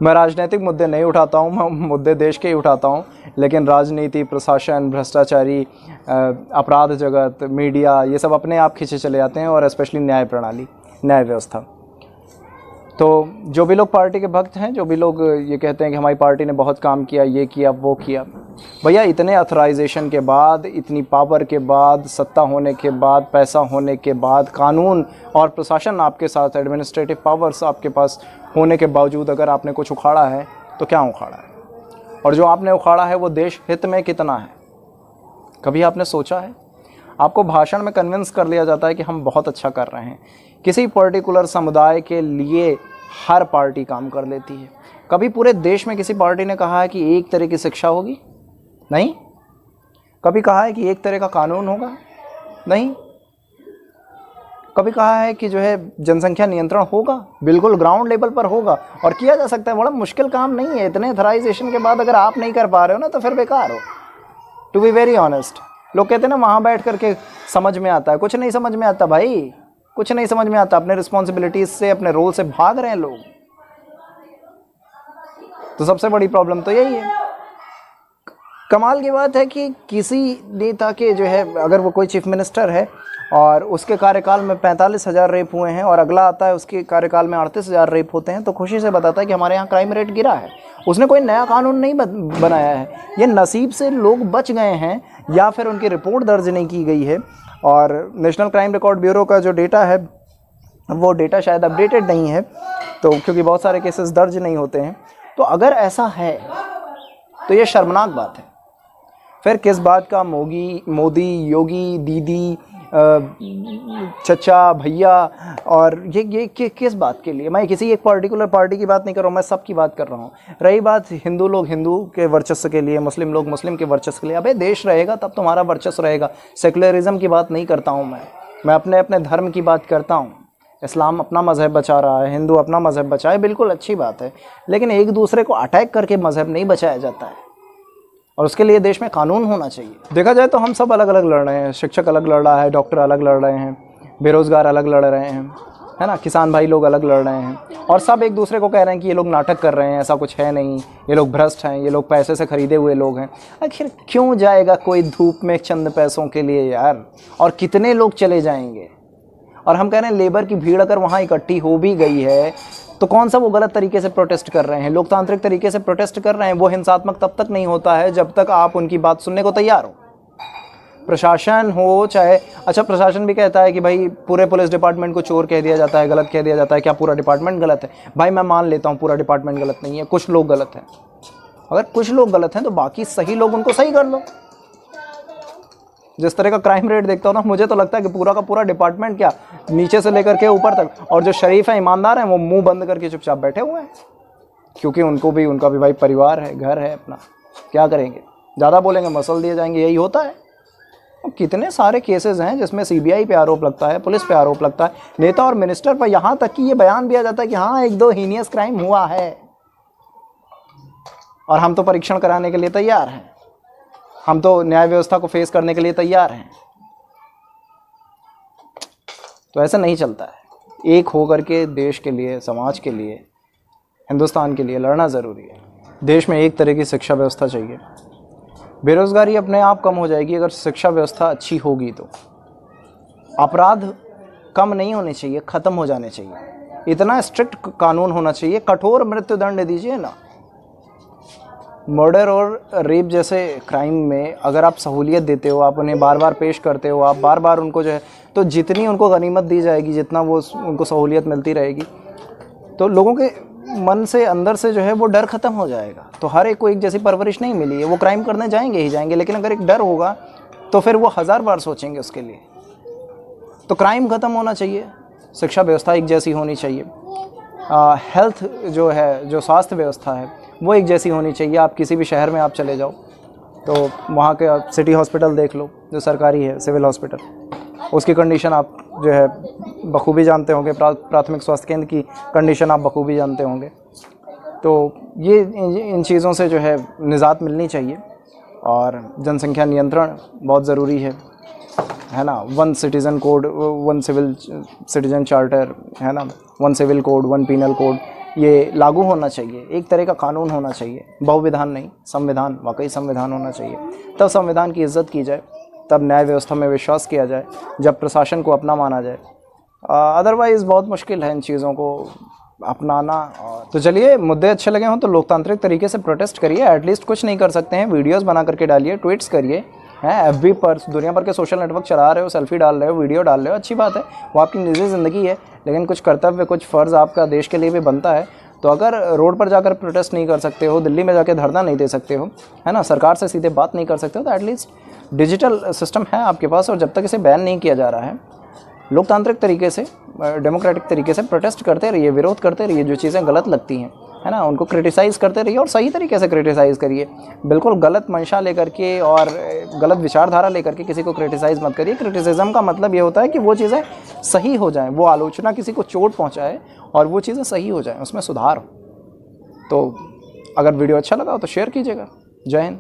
मैं राजनीतिक मुद्दे नहीं उठाता हूँ, मैं मुद्दे देश के ही उठाता हूँ, लेकिन राजनीति, प्रशासन, भ्रष्टाचारी, अपराध जगत, मीडिया, ये सब अपने आप खींचे चले जाते हैं, और स्पेशली न्याय प्रणाली, न्याय व्यवस्था। तो जो भी लोग पार्टी के भक्त हैं, जो भी लोग ये कहते हैं कि हमारी पार्टी ने बहुत काम किया, ये किया, वो किया, भैया इतने अथराइजेशन के बाद, इतनी पावर के बाद, सत्ता होने के बाद, पैसा होने के बाद, कानून और प्रशासन आपके साथ, एडमिनिस्ट्रेटिव पावर्स आपके पास होने के बावजूद अगर आपने कुछ उखाड़ा है तो क्या उखाड़ा है? और जो आपने उखाड़ा है वो देश हित में कितना है, कभी आपने सोचा है? आपको भाषण में कन्विंस कर लिया जाता है कि हम बहुत अच्छा कर रहे हैं। किसी पर्टिकुलर समुदाय के लिए हर पार्टी काम कर लेती है। कभी पूरे देश में किसी पार्टी ने कहा है कि एक तरह की शिक्षा होगी? नहीं। कभी कहा है कि एक तरह का कानून होगा? नहीं। कभी कहा है कि जो है जनसंख्या नियंत्रण होगा? बिल्कुल ग्राउंड लेवल पर होगा, और किया जा सकता है। बड़ा मुश्किल काम नहीं है। इतने अथराइजेशन के बाद अगर आप नहीं कर पा रहे हो ना, तो फिर बेकार हो, टू बी वेरी ऑनेस्ट। लोग कहते हैं ना वहाँ बैठ करके समझ में आता है, कुछ नहीं समझ में आता भाई, कुछ नहीं समझ में आता। अपने रिस्पॉन्सिबिलिटीज से, अपने रोल से भाग रहे हैं लोग। तो सबसे बड़ी प्रॉब्लम तो यही है। कमाल की बात है कि किसी नेता के जो है, अगर वो कोई चीफ मिनिस्टर है और उसके कार्यकाल में 45,000 रेप हुए हैं, और अगला आता है उसके कार्यकाल में 38,000 रेप होते हैं, तो खुशी से बताता है कि हमारे यहाँ क्राइम रेट गिरा है। उसने कोई नया कानून नहीं बनाया है। ये नसीब से लोग बच गए हैं, या फिर उनकी रिपोर्ट दर्ज नहीं की गई है। और नेशनल क्राइम रिकॉर्ड ब्यूरो का जो डेटा है, वो डेटा शायद अपडेटेड नहीं है, तो क्योंकि बहुत सारे केसेस दर्ज नहीं होते हैं। तो अगर ऐसा है तो ये शर्मनाक बात है। फिर किस बात का मोदी, योगी, दीदी, चचा, भैया, और ये किस बात के लिए? मैं किसी एक पर्टिकुलर पार्टी की बात नहीं कर रहा हूँ, मैं सब की बात कर रहा हूँ। रही बात हिंदू लोग हिंदू के वर्चस्व के लिए, मुस्लिम लोग मुस्लिम के वर्चस्व के लिए, अबे देश रहेगा तब तुम्हारा वर्चस्व रहेगा। सेकुलरिज्म की बात नहीं करता हूँ मैं अपने अपने धर्म की बात करता हूँ। इस्लाम अपना मज़हब बचा रहा है, हिंदू अपना मज़हब बचाए, बिल्कुल अच्छी बात है, लेकिन एक दूसरे को अटैक करके मज़हब नहीं बचाया जाता है, और उसके लिए देश में कानून होना चाहिए। देखा जाए तो हम सब अलग अलग लड़ रहे हैं। शिक्षक अलग लड़ रहा है, डॉक्टर अलग लड़ रहे हैं, बेरोज़गार अलग लड़ रहे हैं, है ना, किसान भाई लोग अलग लड़ रहे हैं, और सब एक दूसरे को कह रहे हैं कि ये लोग नाटक कर रहे हैं, ऐसा कुछ है नहीं, ये लोग भ्रष्ट हैं, ये लोग पैसे से खरीदे हुए लोग हैं। आखिर क्यों जाएगा कोई धूप में चंद पैसों के लिए यार? और कितने लोग चले जाएंगे? और हम कह रहे हैं लेबर की भीड़ अगर वहाँ इकट्ठी हो भी गई है, तो कौन सा वो गलत तरीके से प्रोटेस्ट कर रहे हैं? लोकतांत्रिक तरीके से प्रोटेस्ट कर रहे हैं। वो हिंसात्मक तब तक नहीं होता है जब तक आप उनकी बात सुनने को तैयार हो। प्रशासन हो चाहे, अच्छा प्रशासन भी कहता है कि भाई पूरे पुलिस डिपार्टमेंट को चोर कह दिया जाता है, गलत कह दिया जाता है। क्या पूरा डिपार्टमेंट गलत है? भाई मैं मान लेता हूँ पूरा डिपार्टमेंट गलत नहीं है, कुछ लोग गलत हैं। अगर कुछ लोग गलत हैं तो बाकी सही लोग उनको सही कर लो। जिस तरह का क्राइम रेट देखता हूँ ना, मुझे तो लगता है कि पूरा का पूरा डिपार्टमेंट क्या, नीचे से लेकर के ऊपर तक, और जो शरीफ है, ईमानदार हैं, वो मुंह बंद करके चुपचाप बैठे हुए हैं, क्योंकि उनका भी भाई परिवार है, घर है अपना। क्या करेंगे? ज़्यादा बोलेंगे मसल दिए जाएंगे, यही होता है। कितने सारे केसेस हैं जिसमें सीबीआई पे आरोप लगता है, पुलिस पे आरोप लगता है, नेता और मिनिस्टर पर, यहाँ तक कि ये बयान दिया जाता है कि हाँ 1-2 हीनियस क्राइम हुआ है, और हम तो परीक्षण कराने के लिए तैयार हैं, हम तो न्याय व्यवस्था को फेस करने के लिए तैयार हैं। तो ऐसा नहीं चलता है। एक होकर के देश के लिए, समाज के लिए, हिंदुस्तान के लिए लड़ना ज़रूरी है। देश में एक तरह की शिक्षा व्यवस्था चाहिए। बेरोज़गारी अपने आप कम हो जाएगी अगर शिक्षा व्यवस्था अच्छी होगी। तो अपराध कम नहीं होने चाहिए, ख़त्म हो जाने चाहिए। इतना स्ट्रिक्ट कानून होना चाहिए, कठोर मृत्युदंड दीजिए ना। मर्डर और रेप जैसे क्राइम में अगर आप सहूलियत देते हो, आप उन्हें बार बार पेश करते हो, आप बार बार उनको जो है, तो जितनी उनको गनीमत दी जाएगी, जितना वो उनको सहूलियत मिलती रहेगी, तो लोगों के मन से, अंदर से जो है वो डर ख़त्म हो जाएगा। तो हर एक को एक जैसी परवरिश नहीं मिली है, वो क्राइम करने जाएंगे ही जाएंगे। लेकिन अगर एक डर होगा तो फिर वो 1000 बार सोचेंगे उसके लिए। तो क्राइम ख़त्म होना चाहिए, शिक्षा व्यवस्था एक जैसी होनी चाहिए, हेल्थ जो है, जो स्वास्थ्य व्यवस्था है वो एक जैसी होनी चाहिए। आप किसी भी शहर में आप चले जाओ तो वहाँ के सिटी हॉस्पिटल देख लो, जो सरकारी है, सिविल हॉस्पिटल, उसकी कंडीशन आप जो है बखूबी जानते होंगे। प्राथमिक स्वास्थ्य केंद्र की कंडीशन आप बखूबी जानते होंगे। तो ये इन चीज़ों से जो है निजात मिलनी चाहिए। और जनसंख्या नियंत्रण बहुत ज़रूरी है ना। 1 citizen code, 1 civil citizen charter, है ना, 1 सिविल कोड, 1 पीनल कोड, ये लागू होना चाहिए, एक तरह का कानून होना चाहिए, बहुविधान नहीं, संविधान, वाकई संविधान होना चाहिए। तब संविधान की इज्जत की जाए, तब न्याय व्यवस्था में विश्वास किया जाए, जब प्रशासन को अपना माना जाए। अदरवाइज़ बहुत मुश्किल है इन चीज़ों को अपनाना। तो चलिए, मुद्दे अच्छे लगे हों तो लोकतांत्रिक तरीके से प्रोटेस्ट करिए, एटलीस्ट कुछ नहीं कर सकते हैं, वीडियोस बना करके डालिए, ट्वीट्स करिए, हैं FB पर, दुनिया भर के सोशल नेटवर्क चला रहे हो, सेल्फी डाल रहे हो, वीडियो डाल रहे हो, अच्छी बात है, वो आपकी निजी ज़िंदगी है, लेकिन कुछ कर्तव्य, कुछ फ़र्ज़ आपका देश के लिए भी बनता है। तो अगर रोड पर जाकर प्रोटेस्ट नहीं कर सकते हो, दिल्ली में जाकर धरना नहीं दे सकते हो, है ना, सरकार से सीधे बात नहीं कर सकते हो, तो एटलीस्ट डिजिटल सिस्टम है आपके पास, और जब तक इसे बैन नहीं किया जा रहा है, लोकतांत्रिक तरीके से, डेमोक्रेटिक तरीके से प्रोटेस्ट करते रहिए, विरोध करते रहिए, जो चीज़ें गलत लगती हैं, है ना, उनको क्रिटिसाइज़ करते रहिए, और सही तरीके से क्रिटिसाइज़ करिए। बिल्कुल गलत मंशा लेकर के और गलत विचारधारा लेकर के किसी को क्रिटिसाइज़ मत करिए। क्रिटिसिज्म का मतलब ये होता है कि वो चीज़ें सही हो जाएं, वो आलोचना किसी को चोट पहुंचाए और वो चीज़ें सही हो जाएं, उसमें सुधार हो। तो अगर वीडियो अच्छा लगा हो तो शेयर कीजिएगा। जय हिंद।